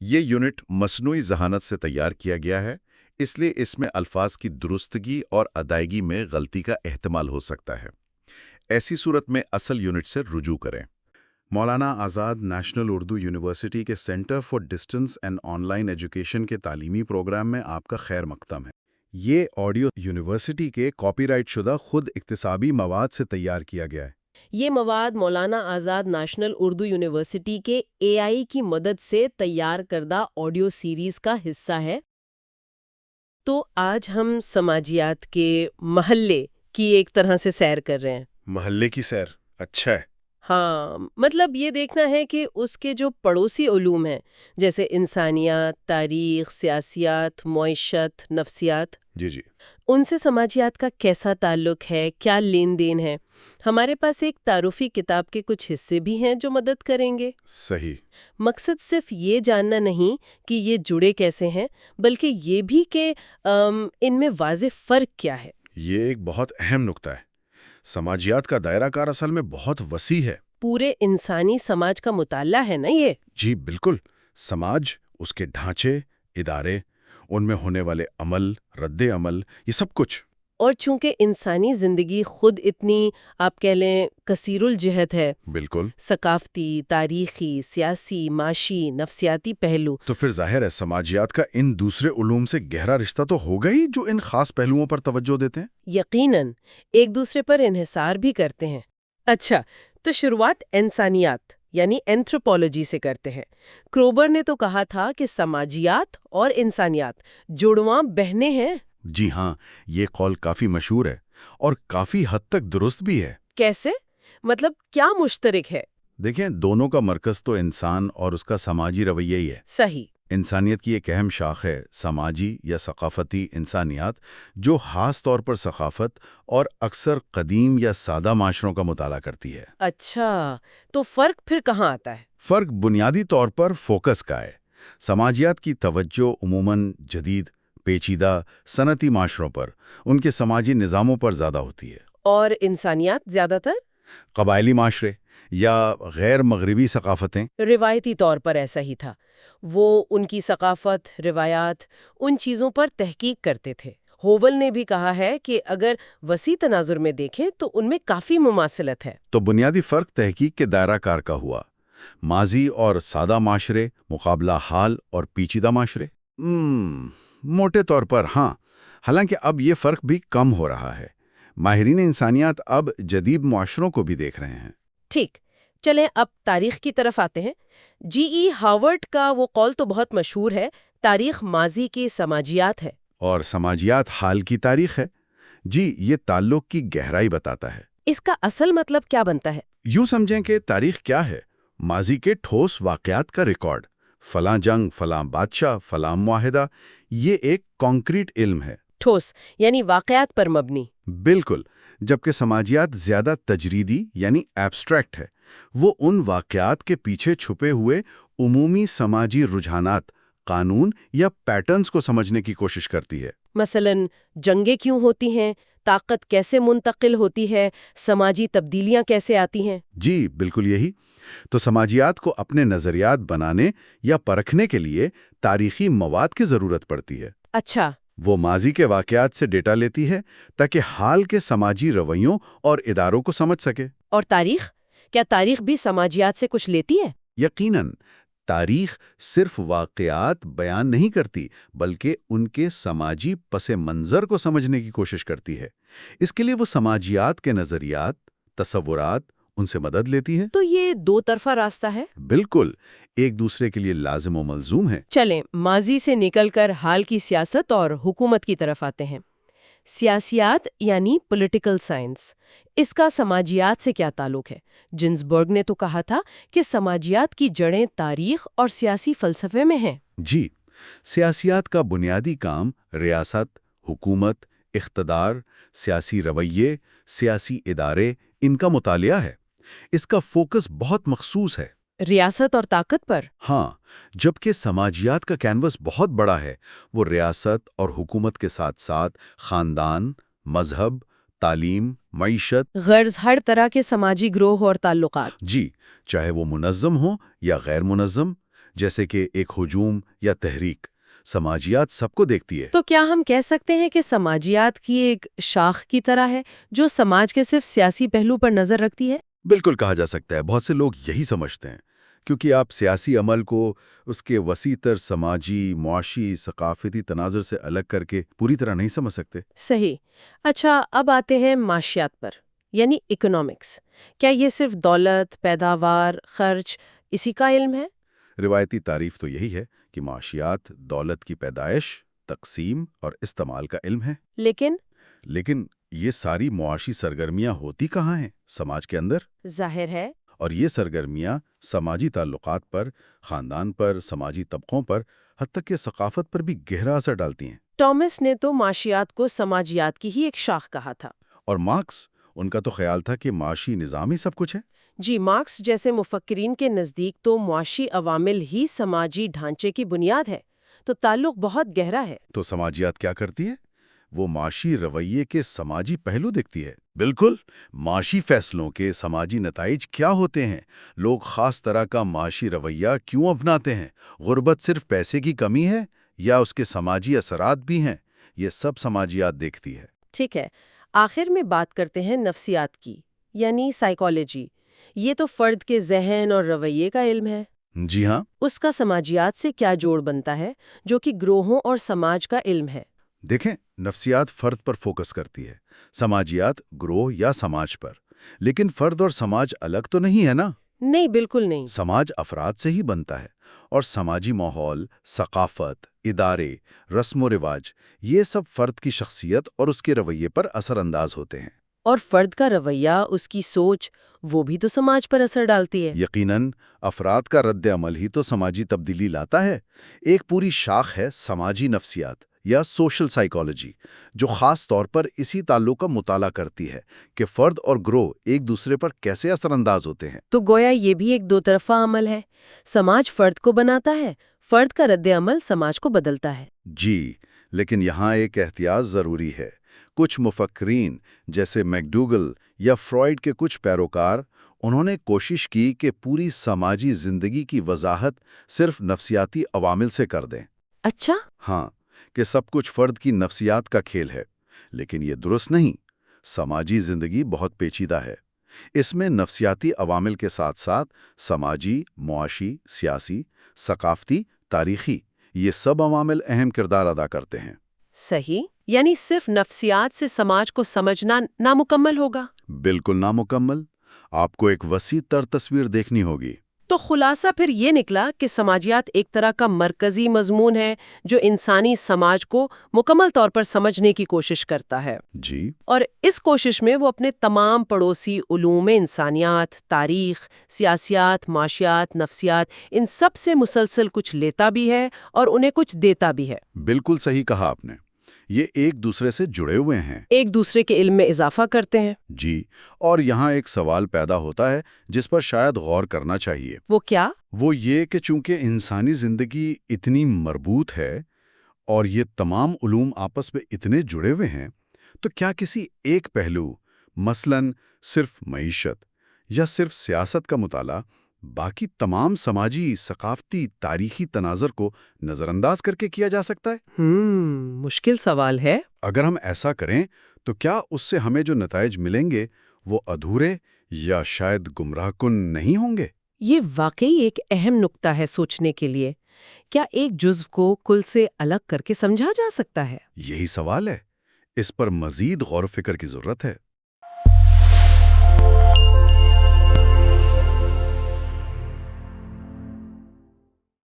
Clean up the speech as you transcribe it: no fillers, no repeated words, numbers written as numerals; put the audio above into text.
یہ یونٹ مصنوعی ذہانت سے تیار کیا گیا ہے، اس لیے اس میں الفاظ کی درستگی اور ادائیگی میں غلطی کا احتمال ہو سکتا ہے۔ ایسی صورت میں اصل یونٹ سے رجوع کریں۔ مولانا آزاد نیشنل اردو یونیورسٹی کے centre for distance and on line education کے تعلیمی پروگرام میں آپ کا خیر مقدم ہے۔ یہ آڈیو یونیورسٹی کے کاپی رائٹ شدہ خود اکتسابی مواد سے تیار کیا گیا ہے۔ یہ مواد مولانا آزاد نیشنل اردو یونیورسٹی کے اے آئی کی مدد سے تیار کردہ آڈیو سیریز کا حصہ ہے۔ تو آج ہم سماجیات کے محلے کی ایک طرح سے سیر کر رہے ہیں۔ محلے کی سیر، اچھا ہے۔ ہاں، مطلب یہ دیکھنا ہے کہ اس کے جو پڑوسی علوم ہیں جیسے انسانیات، تاریخ، سیاسیات، معیشت، نفسیات، جی ان سے سماجیات کا کیسا تعلق ہے، کیا لین دین ہے۔ ہمارے پاس ایک تعارفی کتاب کے کچھ حصے بھی ہیں جو مدد کریں گے۔ صحیح۔ مقصد صرف یہ جاننا نہیں کہ یہ جڑے کیسے ہیں، بلکہ یہ بھی کہ ان میں واضح فرق کیا ہے۔ یہ ایک بہت اہم نکتہ ہے۔ سماجیات کا دائرہ کار اصل میں بہت وسیع ہے۔ پورے انسانی سماج کا مطالعہ ہے نا یہ؟ جی بالکل۔ سماج، اس کے ڈھانچے، ادارے، ان میں ہونے والے عمل، رد عمل، یہ سب کچھ۔ اور چونکہ انسانی زندگی خود اتنی آپ کہہ لیں کثیر الجہت ہے، بالکل۔ ثقافتی، تاریخی، سیاسی، معاشی، نفسیاتی پہلو، تو پھر ظاہر ہے سماجیات کا ان دوسرے علوم سے گہرا رشتہ تو ہوگا ہی جو ان خاص پہلوؤں پر توجہ دیتے ہیں۔ یقیناً ایک دوسرے پر انحصار بھی کرتے ہیں۔ اچھا، تو شروعات انسانیات یعنی اینتھروپولوجی سے کرتے ہیں۔ کروبر نے تو کہا تھا کہ سماجیات اور انسانیات جڑواں بہنیں ہیں۔ جی ہاں، یہ قول کافی مشہور ہے اور کافی حد تک درست بھی ہے۔ کیسے؟ مطلب کیا مشترک ہے؟ دیکھیں، دونوں کا مرکز تو انسان اور اس کا سماجی رویہ ہی ہے۔ صحیح۔ انسانیت کی ایک اہم شاخ ہے سماجی یا ثقافتی انسانیات، جو خاص طور پر ثقافت اور اکثر قدیم یا سادہ معاشروں کا مطالعہ کرتی ہے۔ اچھا، تو فرق پھر کہاں آتا ہے؟ فرق بنیادی طور پر فوکس کا ہے۔ سماجیات کی توجہ عموماً جدید، پیچیدہ صنعتی معاشروں پر، ان کے سماجی نظاموں پر زیادہ ہوتی ہے۔ اور انسانیات زیادہ تر قبائلی معاشرے یا غیر مغربی ثقافتیں۔ روایتی طور پر ایسا ہی تھا، وہ ان کی ثقافت، روایات، ان چیزوں پر تحقیق کرتے تھے۔ ہوول نے بھی کہا ہے کہ اگر وسیع تناظر میں دیکھیں تو ان میں کافی مماثلت ہے۔ تو بنیادی فرق تحقیق کے دائرہ کار کا ہوا۔ ماضی اور سادہ معاشرے مقابلہ حال اور پیچیدہ معاشرے۔ موٹے طور پر ہاں، حالانکہ اب یہ فرق بھی کم ہو رہا ہے۔ ماہرین انسانیات اب جدید معاشروں کو بھی دیکھ رہے ہیں۔ ٹھیک، چلیں اب تاریخ کی طرف آتے ہیں۔ جی ای ہاورڈ کا وہ قول تو بہت مشہور ہے، تاریخ ماضی کی سماجیات ہے اور سماجیات حال کی تاریخ ہے۔ جی، یہ تعلق کی گہرائی بتاتا ہے۔ اس کا اصل مطلب کیا بنتا ہے؟ یوں سمجھیں کہ تاریخ کیا ہے؟ ماضی کے ٹھوس واقعات کا ریکارڈ، فلاں جنگ، فلاں بادشاہ، فلاں معاہدہ، یہ ایک کانکریٹ علم ہے۔ ٹھوس یعنی واقعات پر مبنی۔ بالکل، جبکہ سماجیات زیادہ تجریدی یعنی ایبسٹریکٹ ہے۔ وہ ان واقعات کے پیچھے چھپے ہوئے عمومی سماجی رجحانات، قانون یا پیٹرنز کو سمجھنے کی کوشش کرتی ہے۔ مثلاً جنگیں کیوں ہوتی ہیں، طاقت کیسے منتقل ہوتی ہے، سماجی تبدیلیاں کیسے آتی ہیں۔ جی بالکل یہی تو سماجیات کو اپنے نظریات بنانے یا پرکھنے کے لیے تاریخی مواد کی ضرورت پڑتی ہے۔ اچھا، وہ ماضی کے واقعات سے ڈیٹا لیتی ہے تاکہ حال کے سماجی رویوں اور اداروں کو سمجھ سکے۔ اور تاریخ؟ کیا تاریخ بھی سماجیات سے کچھ لیتی ہے؟ یقیناً، تاریخ صرف واقعات بیان نہیں کرتی بلکہ ان کے سماجی پس منظر کو سمجھنے کی کوشش کرتی ہے۔ اس کے لیے وہ سماجیات کے نظریات، تصورات، ان سے مدد لیتی ہے۔ تو یہ دو طرفہ راستہ ہے؟ بالکل، ایک دوسرے کے لیے لازم و ملزوم ہے۔ چلیں ماضی سے نکل کر حال کی سیاست اور حکومت کی طرف آتے ہیں۔ سیاسیات یعنی پولیٹیکل سائنس، اس کا سماجیات سے کیا تعلق ہے؟ جنسبرگ نے تو کہا تھا کہ سماجیات کی جڑیں تاریخ اور سیاسی فلسفے میں ہیں۔ جی، سیاسیات کا بنیادی کام ریاست، حکومت، اقتدار، سیاسی رویے، سیاسی ادارے، ان کا مطالعہ ہے۔ اس کا فوکس بہت مخصوص ہے۔ ریاست اور طاقت پر؟ ہاں، جبکہ سماجیات کا کینوس بہت بڑا ہے۔ وہ ریاست اور حکومت کے ساتھ ساتھ خاندان، مذہب، تعلیم، معیشت، غرض ہر طرح کے سماجی گروہ اور تعلقات۔ جی، چاہے وہ منظم ہوں یا غیر منظم، جیسے کہ ایک ہجوم یا تحریک، سماجیات سب کو دیکھتی ہے۔ تو کیا ہم کہہ سکتے ہیں کہ سماجیات کی ایک شاخ کی طرح ہے جو سماج کے صرف سیاسی پہلو پر نظر رکھتی ہے؟ بالکل کہا جا سکتا ہے، بہت سے لوگ یہی سمجھتے ہیں، کیونکہ آپ سیاسی عمل کو اس کے وسیع تر سماجی، معاشی، ثقافتی تناظر سے الگ کر کے پوری طرح نہیں سمجھ سکتے۔ صحیح۔ اچھا، اب آتے ہیں معاشیات پر، یعنی اکنامکس۔ کیا یہ صرف دولت، پیداوار، خرچ اسی کا علم ہے؟ روایتی تعریف تو یہی ہے کہ معاشیات دولت کی پیدائش، تقسیم اور استعمال کا علم ہے۔ لیکن یہ ساری معاشی سرگرمیاں ہوتی کہاں ہیں؟ سماج کے اندر۔ ظاہر ہے۔ اور یہ سرگرمیاں سماجی تعلقات پر، خاندان پر، سماجی طبقوں پر، حتیٰ کہ ثقافت پر بھی گہرا اثر ڈالتی ہیں۔ ٹامس نے تو معاشیات کو سماجیات کی ہی ایک شاخ کہا تھا۔ اور مارکس، ان کا تو خیال تھا کہ معاشی نظام ہی سب کچھ ہے۔ جی، مارکس جیسے مفکرین کے نزدیک تو معاشی عوامل ہی سماجی ڈھانچے کی بنیاد ہے، تو تعلق بہت گہرا ہے۔ تو سماجیات کیا کرتی ہے؟ وہ معاشی رویے کے سماجی پہلو دیکھتی ہے۔ بالکل، معاشی فیصلوں کے سماجی نتائج کیا ہوتے ہیں، لوگ خاص طرح کا معاشی رویہ کیوں اپناتے ہیں، غربت صرف پیسے کی کمی ہے یا اس کے سماجی اثرات بھی ہیں، یہ سب سماجیات دیکھتی ہے۔ ٹھیک ہے، آخر میں بات کرتے ہیں نفسیات کی، یعنی سائیکالوجی۔ یہ تو فرد کے ذہن اور رویے کا علم ہے۔ جی ہاں۔ اس کا سماجیات سے کیا جوڑ بنتا ہے، جو کہ گروہوں اور سماج کا علم ہے؟ دیکھیں، نفسیات فرد پر فوکس کرتی ہے، سماجیات گروہ یا سماج پر۔ لیکن فرد اور سماج الگ تو نہیں ہے نا؟ نہیں، بالکل نہیں۔ سماج افراد سے ہی بنتا ہے، اور سماجی ماحول، ثقافت، ادارے، رسم و رواج، یہ سب فرد کی شخصیت اور اس کے رویے پر اثر انداز ہوتے ہیں۔ اور فرد کا رویہ، اس کی سوچ، وہ بھی تو سماج پر اثر ڈالتی ہے۔ یقیناً، افراد کا رد عمل ہی تو سماجی تبدیلی لاتا ہے۔ ایک پوری شاخ ہے سماجی نفسیات یا سوشل سائیکالوجی، جو خاص طور پر اسی تعلق کا مطالعہ کرتی ہے کہ فرد اور گروہ ایک دوسرے پر کیسے اثر انداز ہوتے ہیں۔ تو گویا یہ بھی ایک دو طرفہ عمل ہے، سماج فرد کو بناتا ہے، فرد کا رد عمل سماج کو بدلتا ہے۔ جی، لیکن یہاں ایک احتیاط ضروری ہے۔ کچھ مفکرین جیسے میکڈوگل یا فرائیڈ کے کچھ پیروکار، انہوں نے کوشش کی کہ پوری سماجی زندگی کی وضاحت صرف نفسیاتی عوامل سے کر دیں۔ اچھا؟ ہاں، کہ سب کچھ فرد کی نفسیات کا کھیل ہے، لیکن یہ درست نہیں۔ سماجی زندگی بہت پیچیدہ ہے۔ اس میں نفسیاتی عوامل کے ساتھ ساتھ سماجی، معاشی، سیاسی، ثقافتی، تاریخی، یہ سب عوامل اہم کردار ادا کرتے ہیں۔ صحیح، یعنی صرف نفسیات سے سماج کو سمجھنا نامکمل ہوگا؟ بالکل نامکمل، آپ کو ایک وسیع تر تصویر دیکھنی ہوگی۔ تو خلاصہ پھر یہ نکلا کہ سماجیات ایک طرح کا مرکزی مضمون ہے جو انسانی سماج کو مکمل طور پر سمجھنے کی کوشش کرتا ہے۔ جی، اور اس کوشش میں وہ اپنے تمام پڑوسی علوم انسانیات، تاریخ، سیاسیات، معاشیات، نفسیات، ان سب سے مسلسل کچھ لیتا بھی ہے اور انہیں کچھ دیتا بھی ہے۔ بالکل صحیح کہا آپ نے، یہ ایک دوسرے سے جڑے ہوئے ہیں۔ ایک دوسرے کے علم میں اضافہ کرتے ہیں۔ جی، اور یہاں ایک سوال پیدا ہوتا ہے جس پر شاید غور کرنا چاہیے۔ وہ کیا؟ وہ یہ کہ چونکہ انسانی زندگی اتنی مربوط ہے اور یہ تمام علوم آپس میں اتنے جڑے ہوئے ہیں، تو کیا کسی ایک پہلو، مثلاً صرف معیشت یا صرف سیاست کا مطالعہ، باقی تمام سماجی، ثقافتی، تاریخی تناظر کو نظر انداز کر کے کیا جا سکتا ہے؟ مشکل سوال ہے۔ اگر ہم ایسا کریں تو کیا اس سے ہمیں جو نتائج ملیں گے وہ ادھورے یا شاید گمراہ کن نہیں ہوں گے؟ یہ واقعی ایک اہم نکتہ ہے سوچنے کے لیے۔ کیا ایک جزو کو کل سے الگ کر کے سمجھا جا سکتا ہے؟ یہی سوال ہے، اس پر مزید غور و فکر کی ضرورت ہے۔